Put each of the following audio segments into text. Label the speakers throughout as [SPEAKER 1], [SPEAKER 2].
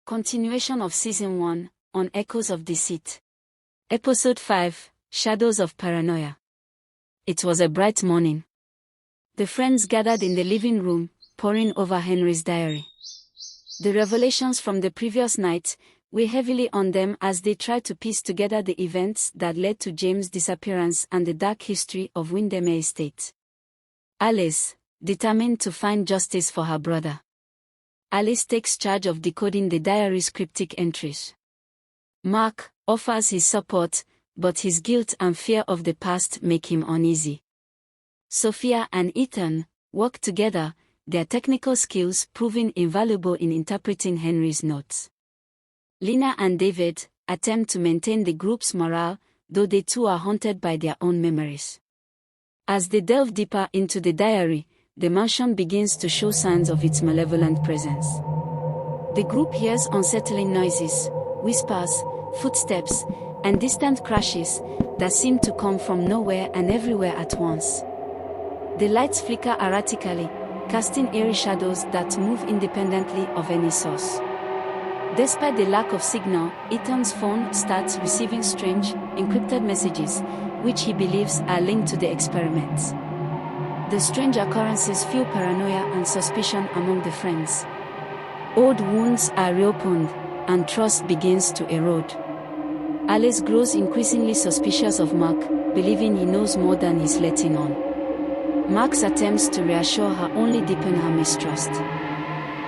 [SPEAKER 1] Continuation of Season 1, on Echoes of Deceit. Episode 5, Shadows of Paranoia. It was a bright morning. The friends gathered in the living room, poring over Henry's diary. The revelations from the previous night weigh heavily on them as they try to piece together the events that led to James' disappearance and the dark history of Windermere Estate. Alice, determined to find justice for her brother. Alice takes charge of decoding the diary's cryptic entries. Mark offers his support, but his guilt and fear of the past make him uneasy. Sophia and Ethan work together, their technical skills proving invaluable in interpreting Henry's notes. Lena and David attempt to maintain the group's morale, though they too are haunted by their own memories. As they delve deeper into the diary, the mansion begins to show signs of its malevolent presence. The group hears unsettling noises, whispers, footsteps, and distant crashes that seem to come from nowhere and everywhere at once. The lights flicker erratically, casting eerie shadows that move independently of any source. Despite the lack of signal, Ethan's phone starts receiving strange, encrypted messages, which he believes are linked to the experiments. The strange occurrences fuel paranoia and suspicion among the friends. Old wounds are reopened, and trust begins to erode. Alice grows increasingly suspicious of Mark, believing he knows more than he's letting on. Mark's attempts to reassure her only deepen her mistrust.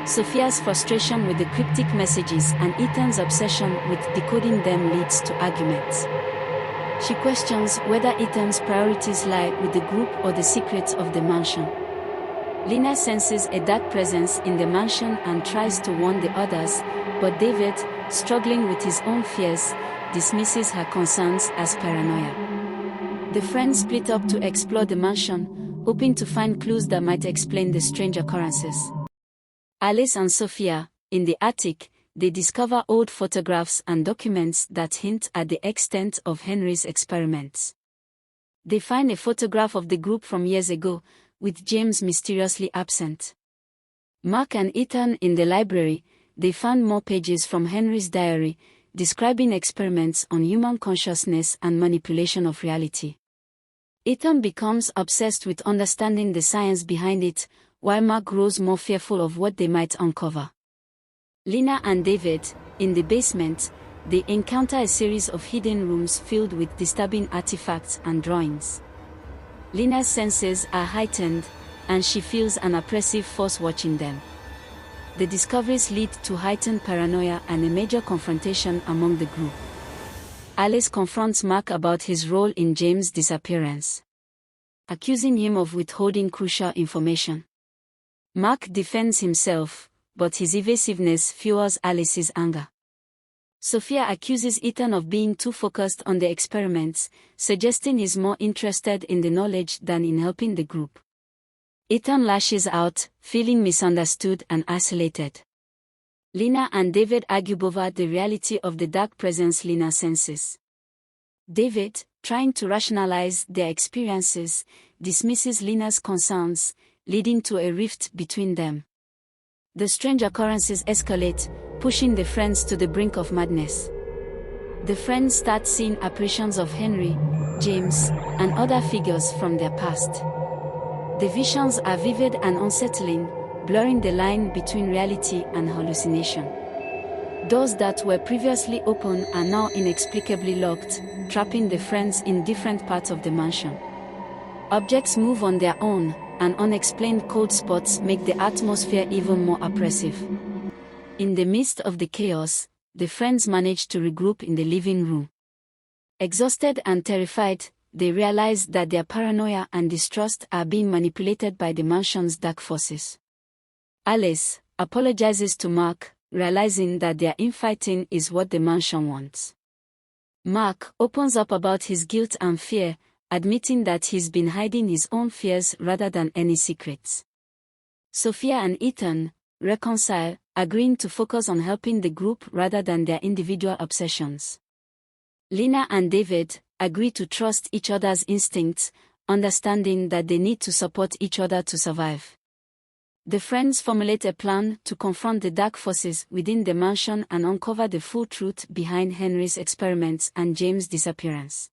[SPEAKER 1] Sophia's frustration with the cryptic messages and Ethan's obsession with decoding them leads to arguments. She questions whether Ethan's priorities lie with the group or the secrets of the mansion. Lena senses a dark presence in the mansion and tries to warn the others, but David, struggling with his own fears, dismisses her concerns as paranoia. The friends split up to explore the mansion, hoping to find clues that might explain the strange occurrences. Alice and Sophia, in the attic, they discover old photographs and documents that hint at the extent of Henry's experiments. They find a photograph of the group from years ago, with James mysteriously absent. Mark and Ethan in the library, they found more pages from Henry's diary, describing experiments on human consciousness and manipulation of reality. Ethan becomes obsessed with understanding the science behind it, while Mark grows more fearful of what they might uncover. Lena and David, in the basement, they encounter a series of hidden rooms filled with disturbing artifacts and drawings. Lena's senses are heightened, and she feels an oppressive force watching them. The discoveries lead to heightened paranoia and a major confrontation among the group. Alice confronts Mark about his role in James' disappearance, accusing him of withholding crucial information. Mark defends himself, but his evasiveness fuels Alice's anger. Sophia accuses Ethan of being too focused on the experiments, suggesting he's more interested in the knowledge than in helping the group. Ethan lashes out, feeling misunderstood and isolated. Lena and David argue over the reality of the dark presence Lena senses. David, trying to rationalize their experiences, dismisses Lena's concerns, leading to a rift between them. The strange occurrences escalate, pushing the friends to the brink of madness. The friends start seeing apparitions of Henry, James, and other figures from their past. The visions are vivid and unsettling, blurring the line between reality and hallucination. Doors that were previously open are now inexplicably locked, trapping the friends in different parts of the mansion. Objects move on their own, and unexplained cold spots make the atmosphere even more oppressive. In the midst of the chaos, the friends manage to regroup in the living room. Exhausted and terrified, they realize that their paranoia and distrust are being manipulated by the mansion's dark forces. Alice apologizes to Mark, realizing that their infighting is what the mansion wants. Mark opens up about his guilt and fear, admitting that he's been hiding his own fears rather than any secrets. Sophia and Ethan reconcile, agreeing to focus on helping the group rather than their individual obsessions. Lena and David agree to trust each other's instincts, understanding that they need to support each other to survive. The friends formulate a plan to confront the dark forces within the mansion and uncover the full truth behind Henry's experiments and James' disappearance.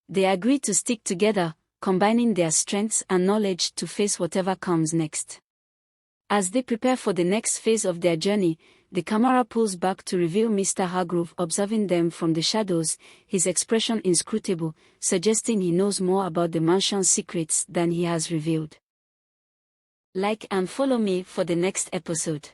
[SPEAKER 1] They agree to stick together, combining their strengths and knowledge to face whatever comes next. As they prepare for the next phase of their journey, the camera pulls back to reveal Mr. Hargrove observing them from the shadows, his expression inscrutable, suggesting he knows more about the mansion's secrets than he has revealed. Like and follow me for the next episode.